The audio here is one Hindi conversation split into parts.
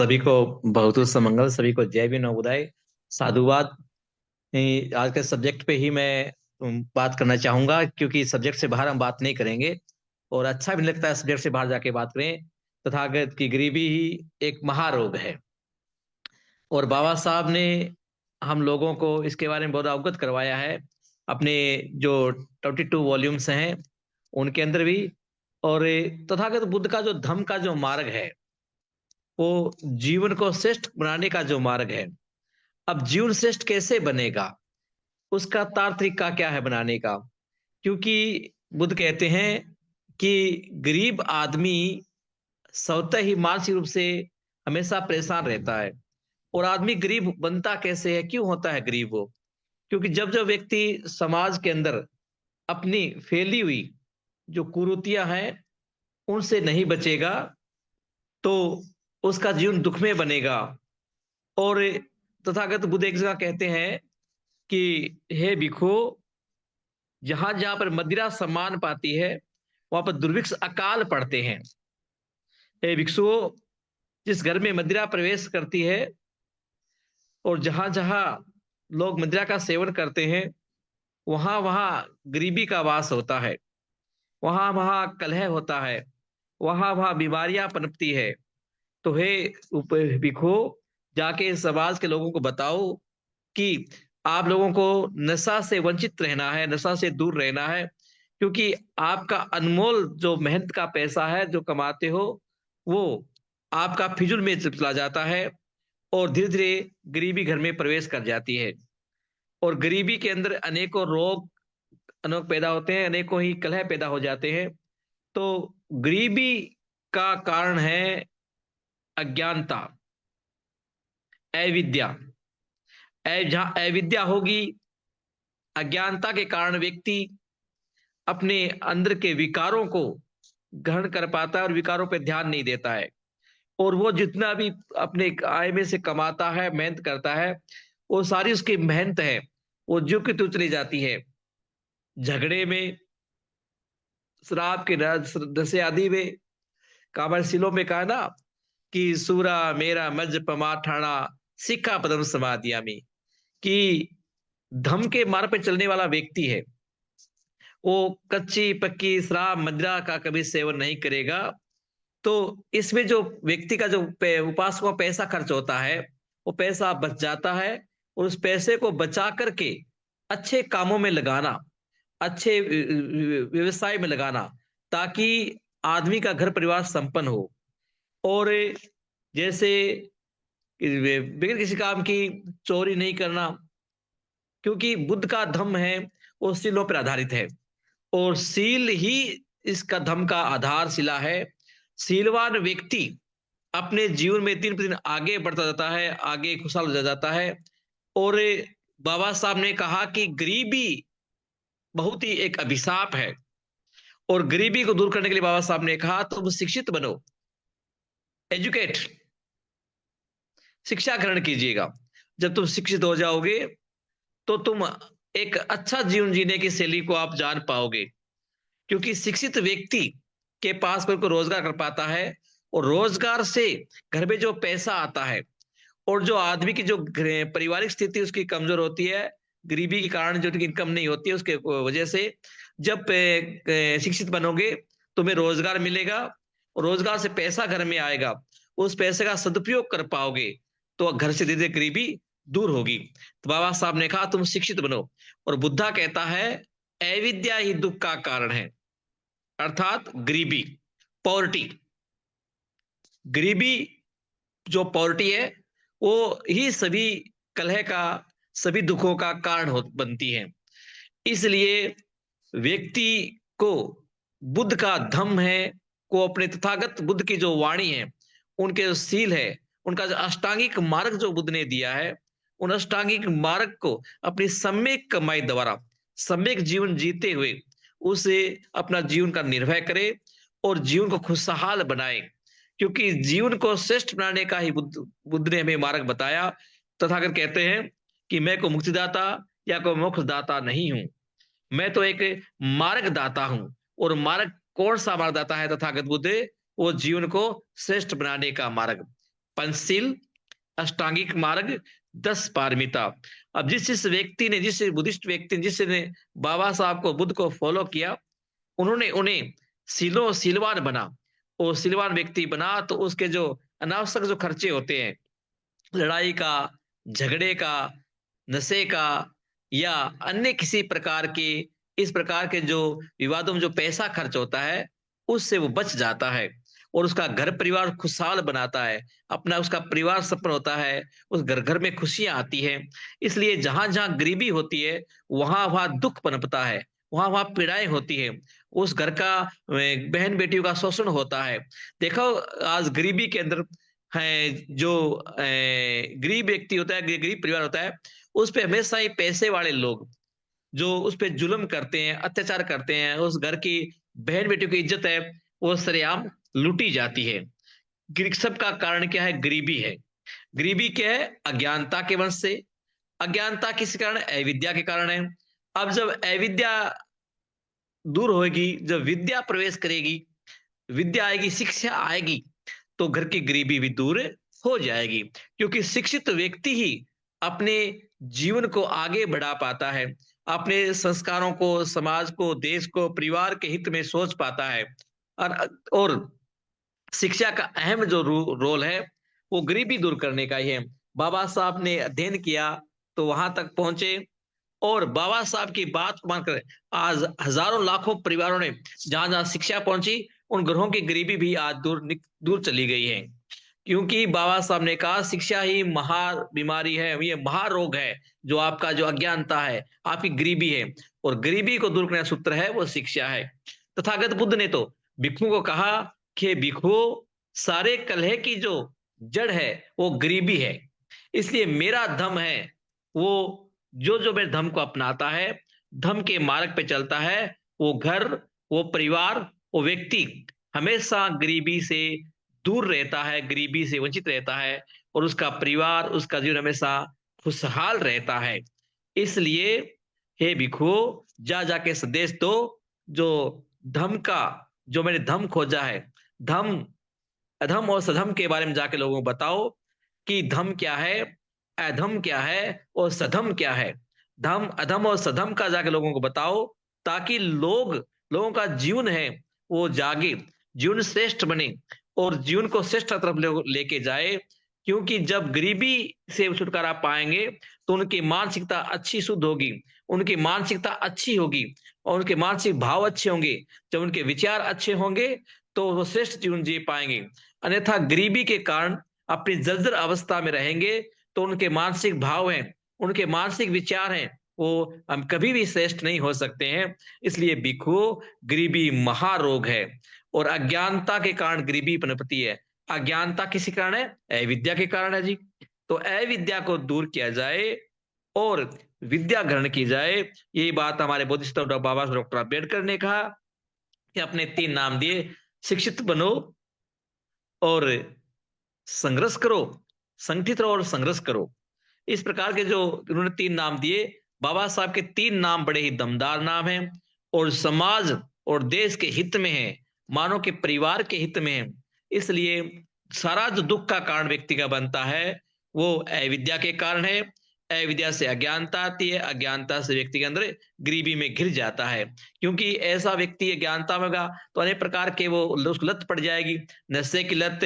सभी को बहुत समंगल, सभी को जय भी नवोदय, साधुवाद। आज के सब्जेक्ट पे ही मैं बात करना चाहूंगा, क्योंकि सब्जेक्ट से बाहर हम बात नहीं करेंगे और अच्छा भी नहीं लगता है सब्जेक्ट से बाहर जाके बात करें। तथागत की गरीबी ही एक महारोग है और बाबा साहब ने हम लोगों को इसके बारे में बहुत अवगत करवाया है अपने जो 22 वॉल्यूम्स हैं उनके अंदर भी। और तथागत बुद्ध का जो धम्म का जो मार्ग है, वो जीवन को श्रेष्ठ बनाने का जो मार्ग है। अब जीवन श्रेष्ठ कैसे बनेगा, उसका तार तरीका क्या है बनाने का? क्योंकि बुद्ध कहते हैं कि गरीब आदमी स्वतः ही मानसिक रूप से हमेशा परेशान रहता है। और आदमी गरीब बनता कैसे है, क्यों होता है गरीब वो? क्योंकि जब जब व्यक्ति समाज के अंदर अपनी फैली हुई जो कुरीतियां हैं उनसे नहीं बचेगा, तो उसका जीवन दुख में बनेगा। और तथागत बुद्ध एक जगह कहते हैं कि हे भिखु, जहां जहां पर मदिरा सम्मान पाती है वहां पर दुर्भिक्ष अकाल पड़ते हैं। हे भिक्षुओं, जिस घर में मदिरा प्रवेश करती है और जहां जहां लोग मदिरा का सेवन करते हैं, वहां वहां गरीबी का वास होता है, वहां वहां कलह होता है, वहां वहां बीमारियां पनपती है। तो हे भिखु, जाके समाज के लोगों को बताओ कि आप लोगों को नशा से वंचित रहना है, नशा से दूर रहना है। क्योंकि आपका अनमोल जो मेहनत का पैसा है जो कमाते हो, वो आपका फिजूल में चला जाता है और धीरे धीरे गरीबी घर में प्रवेश कर जाती है। और गरीबी के अंदर अनेकों रोग अनेक पैदा होते हैं, अनेकों ही कलह पैदा हो जाते हैं। तो गरीबी का कारण है अज्ञानता, अविद्या। जहां अविद्या होगी, अज्ञानता के कारण व्यक्ति अपने अंदर के विकारों को ग्रहण कर पाता है और विकारों पर ध्यान नहीं देता है। और वो जितना भी अपने आय में से कमाता है, मेहनत करता है, वो सारी उसकी मेहनत है वो जो कि तू चली जाती है झगड़े में, शराब के नशे आदि में। कामरशिलों में कहा ना कि सूरा मेरा मज पमा ठाणा सिक्खा पदम समाधिया में, कि धम के मार्ग पर चलने वाला व्यक्ति है, वो कच्ची पक्की शराब मदिरा का कभी सेवन नहीं करेगा। तो इसमें जो व्यक्ति का जो उपासकों का पैसा खर्च होता है, वो पैसा बच जाता है। और उस पैसे को बचा करके अच्छे कामों में लगाना, अच्छे व्यवसाय में लगाना, ताकि आदमी का घर परिवार संपन्न हो। और जैसे बिगड़ किसी काम की चोरी नहीं करना, क्योंकि बुद्ध का धम्म है वो सीलों पर आधारित है और सील ही इसका धम्म का आधारशिला है। सीलवान व्यक्ति अपने जीवन में दिन प्रतिदिन आगे बढ़ता जाता है, आगे खुशहाल हो जाता है। और बाबा साहब ने कहा कि गरीबी बहुत ही एक अभिशाप है और गरीबी को दूर करने के लिए बाबा साहब ने कहा तुम शिक्षित बनो, एजुकेट, शिक्षा ग्रहण कीजिएगा। जब तुम शिक्षित हो जाओगे तो तुम एक अच्छा जीवन जीने की शैली को आप जान पाओगे। क्योंकि शिक्षित व्यक्ति के पास कोई रोजगार कर पाता है और रोजगार से घर में जो पैसा आता है, और जो आदमी की जो पारिवारिक स्थिति उसकी कमजोर होती है, गरीबी के कारण जो इनकम नहीं होती है उसके वजह से, जब शिक्षित बनोगे तुम्हें रोजगार मिलेगा और रोजगार से पैसा घर में आएगा, उस पैसे का सदुपयोग कर पाओगे तो घर से धीरे धीरे गरीबी दूर होगी। तो बाबा साहब ने कहा तुम शिक्षित बनो। और बुद्धा कहता है अविद्या ही दुख का कारण है, अर्थात गरीबी, पॉवर्टी। गरीबी जो पॉवर्टी है वो ही सभी कलह का, सभी दुखों का कारण बनती है। इसलिए व्यक्ति को बुद्ध का धम्म है को अपने तथागत बुद्ध की जो वाणी है, उनके जो सील है, उनका जो अष्टांगिक मार्ग जो बुद्ध ने दिया है, उन अष्टांगिक मार्ग को अपनी सम्यक कमाई द्वारा सम्यक जीवन जीते हुए उसे अपना जीवन का निर्वाह करे और जीवन को खुशहाल बनाए। क्योंकि जीवन को श्रेष्ठ बनाने का ही बुद्ध ने हमें मार्ग बताया। तथागत कहते हैं कि मैं कोई मुक्तिदाता या कोई मोक्षदाता नहीं हूं, मैं तो एक मार्गदाता हूं। और मार्ग कौन सा मार्गदाता है तथागत बुद्ध? वो जीवन को श्रेष्ठ बनाने का मार्ग। पंचशील, अष्टांगिक मार्ग, 10 पारमिता। अब जिस व्यक्ति ने, जिस बुद्धिस्ट व्यक्ति ने, जिसने बाबा साहब को, बुद्ध को फॉलो किया, उन्होंने उन्हें सीलवान बना, और सीलवान व्यक्ति बना तो उसके जो अनावश्यक जो खर्चे होते हैं, लड़ाई का, झगड़े का, नशे का, या अन्य किसी प्रकार के, इस प्रकार के जो विवादों में जो पैसा खर्च होता है, उससे वो बच जाता है, और उसका घर परिवार खुशहाल बनाता है, अपना उसका परिवार सफल होता है, उस घर घर में खुशियां आती है। इसलिए जहां जहां गरीबी होती है, वहां वहां दुख पनपता है, वहां वहां पीड़ाएं होती है, उस घर का बहन बेटियों का शोषण होता है। देखो, आज गरीबी के अंदर है जो गरीब व्यक्ति होता है, गरीब परिवार होता है, उस पे हमेशा ही पैसे वाले लोग जो उस पे जुल्म करते हैं, अत्याचार करते हैं, उस घर की बहन बेटियों की इज्जत है वो सरेआम लूटी जाती है। सबका कारण क्या है? गरीबी है। गरीबी क्या है? अज्ञानता के वंश से। अज्ञानता किस कारण? अविद्या के कारण है। अब जब अविद्या दूर होगी, जब विद्या प्रवेश करेगी, विद्या आएगी, शिक्षा आएगी, तो घर की गरीबी भी दूर हो जाएगी, क्योंकि शिक्षित व्यक्ति ही अपने जीवन को आगे बढ़ा पाता है, अपने संस्कारों को, समाज को, देश को, परिवार के हित में सोच पाता है। और शिक्षा का अहम जो रोल है, वो गरीबी दूर करने का ही है। बाबा साहब ने अध्ययन किया तो वहां तक पहुंचे, और बाबा साहब की बात मानकर आज हजारों लाखों परिवारों ने, जहां जहां शिक्षा पहुंची, उन घरों की गरीबी भी आज दूर चली गई है। क्योंकि बाबा साहब ने कहा, शिक्षा ही महा बीमारी है, ये महारोग है, जो आपका जो अज्ञानता है, आपकी गरीबी है, और गरीबी को दूर करने का सूत्र है वो शिक्षा है। तथागत बुद्ध ने तो भिक्षुओं को कहा कि भिक्षुओं, सारे कलह की जो जड़ है वो गरीबी है, इसलिए मेरा धम है वो, जो जो मेरे धम को अपनाता है, धम के मार्ग पे चलता है, वो घर, वो परिवार, वो व्यक्ति हमेशा गरीबी से दूर रहता है, गरीबी से वंचित रहता है, और उसका परिवार, उसका जीवन हमेशा खुशहाल रहता है। इसलिए हे भिक्षुओं, जा जाके संदेश दो, जो धम का, जो मैंने धम खोजा है, धम, अधम और सधम के बारे में जाके लोगों को बताओ कि धम क्या है, अधम क्या है, और सधम क्या है। धम, अधम और सधम का जाके लोगों को बताओ, ताकि लोगों का जीवन है वो जागे, जीवन श्रेष्ठ बने, और जीवन को श्रेष्ठ तरफ लेके जाए। क्योंकि जब गरीबी से छुटकारा पाएंगे, तो उनकी मानसिकता अच्छी, शुद्ध होगी, उनकी मानसिकता अच्छी होगी, और उनके मानसिक भाव अच्छे होंगे। जब उनके विचार अच्छे होंगे, तो वो श्रेष्ठ जीवन जी पाएंगे। अन्यथा गरीबी के कारण अपनी जर्जर अवस्था में रहेंगे, तो उनके मानसिक भाव हैं, उनके मानसिक विचार हैं, वो हम कभी भी श्रेष्ठ नहीं हो सकते हैं। इसलिए भिक्षुओं, गरीबी महारोग है, और अज्ञानता के कारण गरीबी पनपती है। अज्ञानता किसी कारण है? अविद्या के कारण है जी। तो अविद्या को दूर किया जाए और विद्या ग्रहण की जाए। यही बात हमारे बोधिसत्व बाबा डॉक्टर अम्बेडकर ने कहा कि अपने 3 नाम दिए, शिक्षित बनो और संघर्ष करो, संगठित रहो और संघर्ष करो। इस प्रकार के जो उन्होंने 3 नाम दिए, बाबा साहब के 3 नाम बड़े ही दमदार नाम हैं, और समाज और देश के हित में है, मानव के परिवार के हित में है। इसलिए सारा जो दुख का कारण व्यक्ति का बनता है, वो अविद्या के कारण है। अविद्या से अज्ञानता आती है, अज्ञानता से व्यक्ति के अंदर गरीबी में घिर जाता है। क्योंकि ऐसा व्यक्ति अज्ञानता में होगा तो अनेक प्रकार के वो उसको लत पड़ जाएगी, नशे की लत,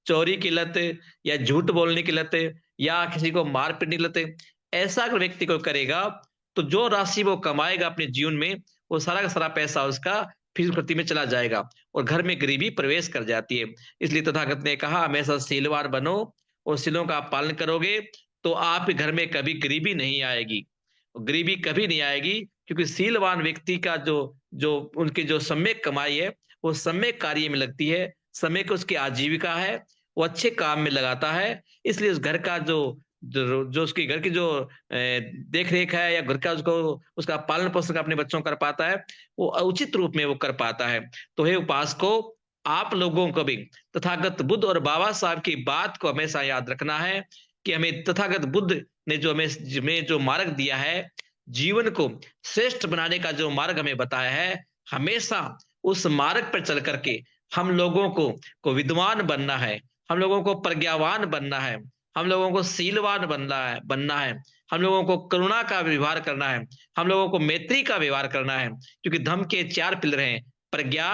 चोरी की लत, या झूठ बोलने की लत, या किसी को मार पीटने की लत। ऐसा अगर व्यक्ति को करेगा, तो जो राशि वो कमाएगा अपने जीवन में, वो सारा का सारा पैसा उसका फिजूलखर्ची में चला जाएगा, और घर में गरीबी प्रवेश कर जाती है। इसलिए तथागत ने कहा, हमेशा सीलवान बनो, और सीलों का पालन करोगे, तो आपके घर में कभी गरीबी नहीं आएगी। गरीबी कभी नहीं आएगी, क्योंकि सीलवान व्यक्ति का जो जो उनकी जो सम्यक कमाई है, वो सम्यक कार्य में लगती है, सम्यक उसकी आजीविका है, वो अच्छे काम में लगाता है। इसलिए उस घर का जो उसकी घर की जो देख रेख है, या घर का उसको उसका पालन पोषण अपने बच्चों कर पाता है, वो उचित रूप में वो कर पाता है। तो हे उपासको, आप लोगों को भी तथागत बुद्ध और बाबा साहब की बात को हमेशा याद रखना है, कि हमें तथागत बुद्ध ने जो हमें जो मार्ग दिया है, जीवन को श्रेष्ठ बनाने का जो मार्ग हमें बताया है, हमेशा उस मार्ग पर चल करके हम लोगों को विद्वान बनना है, हम लोगों को प्रज्ञावान बनना है, हम लोगों को शीलवान बनना है, हम लोगों को करुणा का व्यवहार करना है, हम लोगों को मैत्री का व्यवहार करना है, क्योंकि धम्म के 4 पिलर हैं: प्रज्ञा,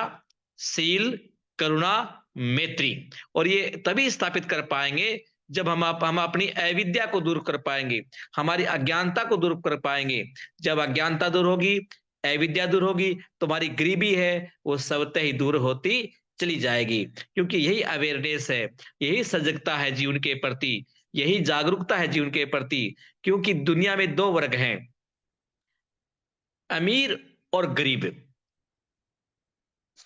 शील, करुणा, मैत्री। और ये तभी स्थापित कर पाएंगे जब हम अपनी अविद्या को दूर कर पाएंगे, हमारी अज्ञानता को दूर कर पाएंगे। जब अज्ञानता दूर होगी, अविद्या दूर होगी, तुम्हारी गरीबी है वो स्वतः ही दूर होती चली जाएगी, क्योंकि यही अवेयरनेस है, यही सजगता है जीवन के प्रति, यही जागरूकता है जीवन के प्रति। क्योंकि दुनिया में 2 वर्ग हैं, अमीर और गरीब।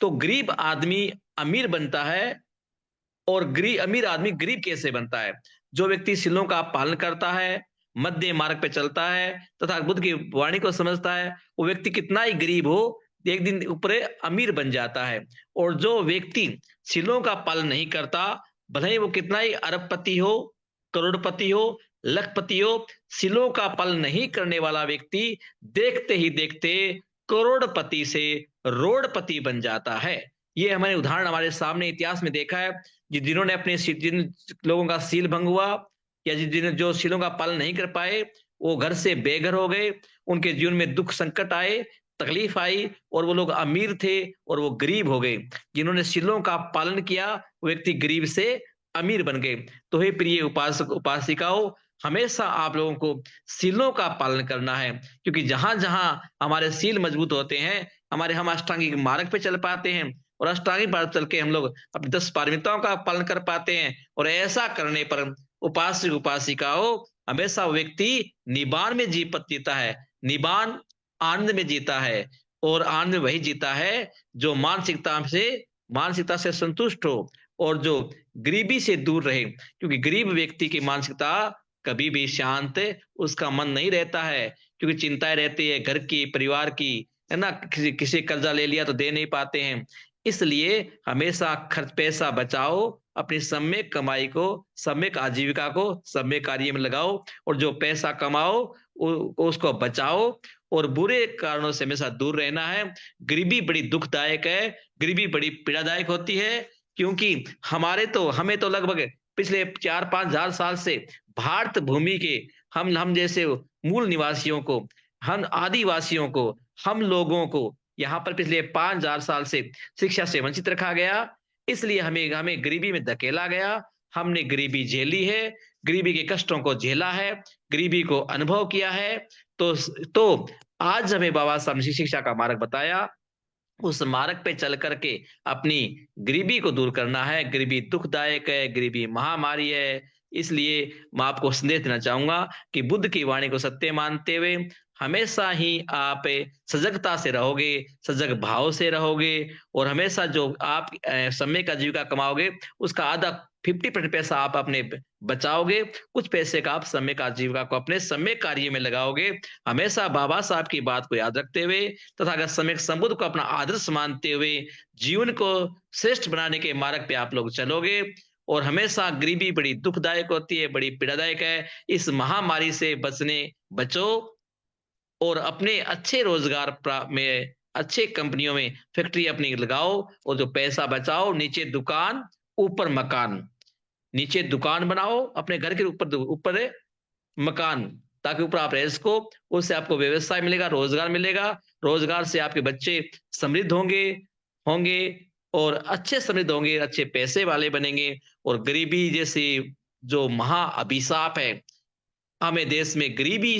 तो गरीब आदमी अमीर बनता है और अमीर आदमी गरीब कैसे बनता है? जो व्यक्ति शीलों का पालन करता है, मध्य मार्ग पे चलता है तथा बुद्ध की वाणी को समझता है, वो व्यक्ति कितना ही गरीब हो, एक दिन ऊपर अमीर बन जाता है। और जो व्यक्ति शीलों का पालन नहीं करता, भले ही वो कितना ही अरबपति हो, करोड़पति हो, लखपति हो, शीलों का पालन नहीं करने वाला व्यक्ति देखते ही देखते करोड़पति से रोड़पति बन जाता है। ये हमारे उदाहरण हमारे सामने इतिहास में देखा है। जिन्होंने जिन लोगों का सील भंग हुआ या जो सीलों का पालन नहीं कर पाए, वो घर से बेघर हो गए, उनके जीवन में दुख संकट आए, तकलीफ आई और वो लोग अमीर थे और वो गरीब हो गए। जिन्होंने सीलों का पालन किया, वो व्यक्ति गरीब से अमीर बन गए। तो हे प्रिय उपासक उपासिकाओं, हमेशा आप लोगों को सीलों का पालन करना है, क्योंकि जहां जहां हमारे सील मजबूत होते हैं, हम अष्टांगिक मार्ग पे चल पाते हैं और अष्टांगिक मार्ग चल के हम लोग अपनी 10 पारमिताओं का पालन कर पाते हैं। और ऐसा करने पर उपासक उपासिकाओं, हमेशा व्यक्ति निबान में जीता है, निबान आनंद में जीता है। और आनंद में वही जीता है जो मानसिकता से संतुष्ट हो और जो गरीबी से दूर रहे, क्योंकि गरीब व्यक्ति की मानसिकता कभी भी शांत उसका मन नहीं रहता है, क्योंकि चिंताएं रहती है घर की, परिवार की, है ना। किसी कर्जा ले लिया तो दे नहीं पाते हैं। इसलिए हमेशा खर्च पैसा बचाओ, अपनी सम्यक कमाई को, सम्यक आजीविका को सम्यक कार्य में लगाओ, और जो पैसा कमाओ उसको बचाओ, और बुरे कारणों से हमेशा दूर रहना है। गरीबी बड़ी दुखदायक है, गरीबी बड़ी पीड़ादायक होती है, क्योंकि हमें तो लगभग पिछले 4-5 हजार साल से भारत भूमि के हम जैसे मूल निवासियों को, हम आदिवासियों को, हम लोगों को यहाँ पर पिछले 5,000 साल से शिक्षा से वंचित रखा गया। इसलिए हमें हमें गरीबी में धकेला गया। हमने गरीबी झेली है, गरीबी के कष्टों को झेला है, गरीबी को अनुभव किया है। तो तो आज हमें बाबा साहब ने शिक्षा का मार्ग बताया, उस मार्ग पे चल करके अपनी गरीबी को दूर करना है। गरीबी दुखदायक है, गरीबी महामारी है। इसलिए मैं आपको संदेश देना चाहूंगा कि बुद्ध की वाणी को सत्य मानते हुए हमेशा ही आप सजगता से रहोगे, सजग भाव से रहोगे, और हमेशा जो आप समय का जीविका कमाओगे, उसका आधा 50% पैसा आप अपने बचाओगे, कुछ पैसे का आप समय का जीविका को अपने समय कार्य में लगाओगे। हमेशा बाबा साहब की बात को याद रखते हुए तथा अगर सम्यक संबुद्ध को अपना आदर्श मानते हुए जीवन को श्रेष्ठ बनाने के मार्ग पे आप लोग चलोगे। और हमेशा गरीबी बड़ी दुखदायक होती है, बड़ी पीड़ादायक है। इस महामारी से बचो और अपने अच्छे रोजगार में, अच्छे कंपनियों में फैक्ट्री अपनी लगाओ, और जो पैसा बचाओ, नीचे दुकान ऊपर मकान, नीचे दुकान बनाओ, अपने घर के ऊपर ऊपर मकान, ताकि ऊपर आप रह सको। उससे आपको व्यवसाय मिलेगा, रोजगार मिलेगा, रोजगार से आपके बच्चे समृद्ध होंगे होंगे और अच्छे समृद्ध होंगे, अच्छे पैसे वाले बनेंगे। और गरीबी जैसी जो महा अभिशाप है, हमें देश में गरीबी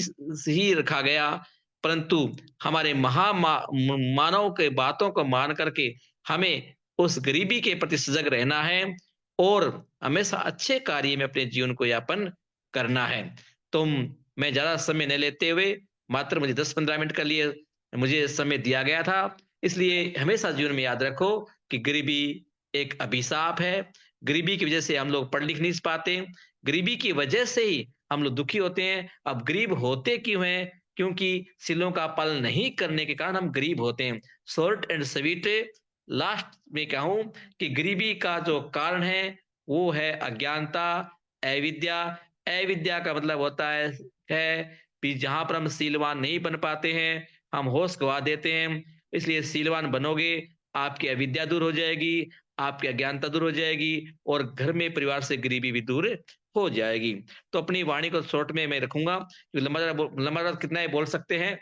ही रखा गया, परंतु हमारे मानव के बातों को मान करके हमें उस गरीबी के प्रति सजग रहना है और हमेशा अच्छे कार्य में अपने जीवन को यापन करना है। तुम मैं ज्यादा समय न लेते हुए, मात्र मुझे 10-15 मिनट के लिए मुझे समय दिया गया था, इसलिए हमेशा जीवन में याद रखो कि गरीबी एक अभिशाप है। गरीबी की वजह से हम लोग पढ़ लिख नहीं पाते, गरीबी की वजह से ही हम लोग दुखी होते हैं। अब गरीब होते क्यों हैं? क्योंकि सीलों का पालन नहीं करने के कारण हम गरीब होते हैं। शॉर्ट एंड स्वीट लास्ट में कहूं कि गरीबी का जो कारण है वो है अज्ञानता, अविद्या। अविद्या का मतलब होता है कि जहां पर हम सीलवान नहीं बन पाते हैं, हम होश गवा देते हैं। इसलिए सीलवान बनोगे, आपकी अविद्या दूर हो जाएगी, आपकी अज्ञानता दूर हो जाएगी और घर में परिवार से गरीबी भी दूर हो जाएगी। तो अपनी वाणी को शॉर्ट में मैं रखूँगा, लंबा कितना ही बोल सकते हैं,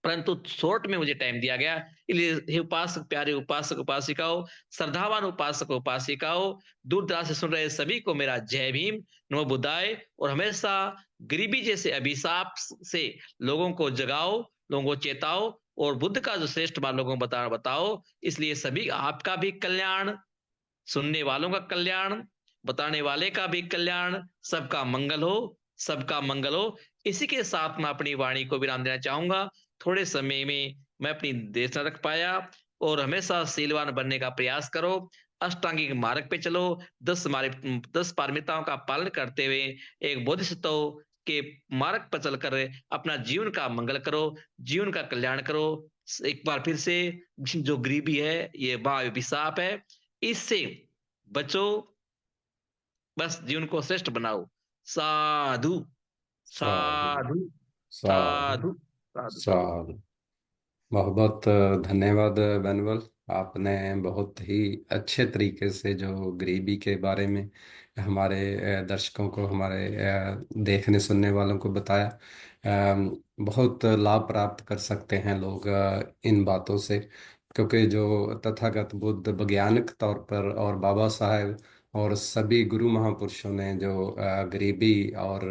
परंतु शॉर्ट में मुझे टाइम दिया गया। इसलिए हे उपासक, प्यारे उपासक उपासिकाओं, श्रद्धावान उपासक उपासिकाओं, दूर दराज से सुन रहे सभी को मेरा जय भीम, नमो बुद्धाय। और हमेशा गरीबी जैसे अभिशाप से लोगों को जगाओ, लोगों को चेताओ और बुद्ध का जो श्रेष्ठ मार्ग लोगों को बताओ। इसलिए सभी आपका भी कल्याण, सुनने वालों का कल्याण, बताने वाले का भी कल्याण, सबका मंगल हो, सबका मंगल हो। इसी के साथ मैं अपनी वाणी को विराम देना चाहूंगा। थोड़े समय में मैं अपनी देश न रख पाया, और हमेशा शीलवान बनने का प्रयास करो। अष्टांगिक मार्ग पे चलो। 10 पारमिताओं का पालन करते हुए एक बोधिसत्व के मार्ग पर चलकर अपना जीवन का मंगल करो, जीवन का कल्याण करो। एक बार फिर से, जो गरीबी है ये महाअभिशाप है, इससे बचो, बस जीवन को श्रेष्ठ बनाओ। साधु, साधु साधु, साधु साधु, साधु, साधु। साधु। बहुत बहुत धन्यवाद बेनवल। आपने बहुत ही अच्छे तरीके से जो गरीबी के बारे में हमारे दर्शकों को, हमारे देखने सुनने वालों को बताया। बहुत लाभ प्राप्त कर सकते हैं लोग इन बातों से, क्योंकि जो तथागत बुद्ध वैज्ञानिक तौर पर और बाबा साहेब और सभी गुरु महापुरुषों ने जो गरीबी और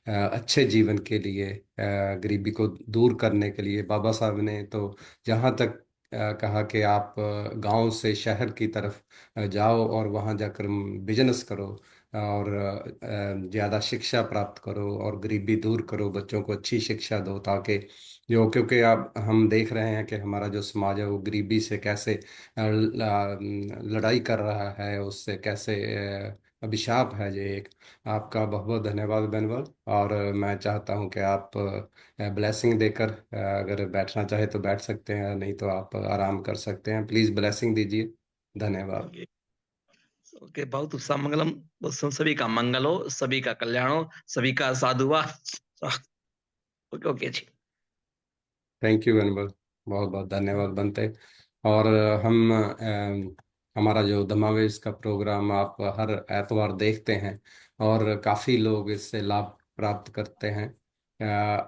अच्छे जीवन के लिए, गरीबी को दूर करने के लिए, बाबा साहब ने तो जहाँ तक कहा कि आप गांव से शहर की तरफ जाओ और वहाँ जाकर बिजनेस करो और ज़्यादा शिक्षा प्राप्त करो और गरीबी दूर करो, बच्चों को अच्छी शिक्षा दो, ताकि जो, क्योंकि आप हम देख रहे हैं कि हमारा जो समाज है वो गरीबी से कैसे लड़ाई कर रहा है, उससे कैसे अभिशाप है ये एक। आपका बहुत बहुत धन्यवाद बेनवल। और मैं चाहता हूं कि आप ब्लेसिंग देकर, अगर बैठना चाहे तो बैठ सकते हैं, नहीं तो आप आराम कर सकते हैं। प्लीज़ ब्लेसिंग दीजिए। धन्यवाद। ओके, ओके, बहुत उत्साह मंगलम। बस सभी का मंगल हो, सभी का कल्याण हो, सभी का साधुवाद। ओके, ओके जी। Thank you Venugopal. बहुत बहुत धन्यवाद बनते। और हमारा जो दमावेश का प्रोग्राम आप हर एतवार देखते हैं और काफ़ी लोग इससे लाभ प्राप्त करते हैं।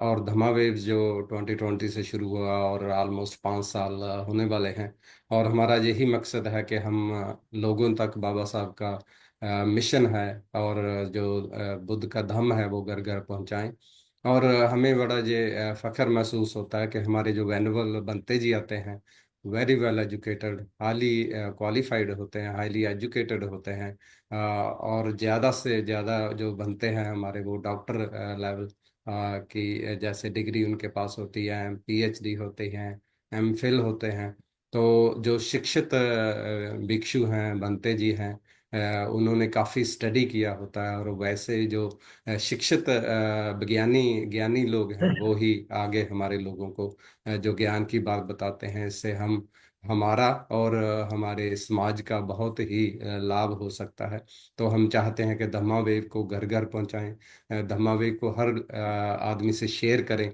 और धमावेश जो 2020 से शुरू हुआ और ऑलमोस्ट 5 साल होने वाले हैं, और हमारा यही मकसद है कि हम लोगों तक बाबा साहब का मिशन है और जो बुद्ध का धम्म है वो घर घर पहुंचाएं। और हमें बड़ा ये फख्र महसूस होता है कि हमारे जो वेनुअल बनते जी आते हैं, very well educated, highly qualified होते हैं, हाईली एजुकेटेड होते हैं। और ज़्यादा से ज़्यादा जो बनते हैं हमारे, वो डॉक्टर लेवल की जैसे डिग्री उनके पास होती है, पीएचडी होती हैं, एमफिल होते हैं। तो जो शिक्षित भिक्षु हैं, बनते जी हैं, उन्होंने काफ़ी स्टडी किया होता है, और वैसे जो शिक्षित विज्ञानी ज्ञानी लोग हैं वो ही आगे हमारे लोगों को जो ज्ञान की बात बताते हैं। इससे हम, हमारा और हमारे समाज का बहुत ही लाभ हो सकता है। तो हम चाहते हैं कि धम्मा वेव को घर घर पहुंचाएं, धम्मा वेव को हर आदमी से शेयर करें।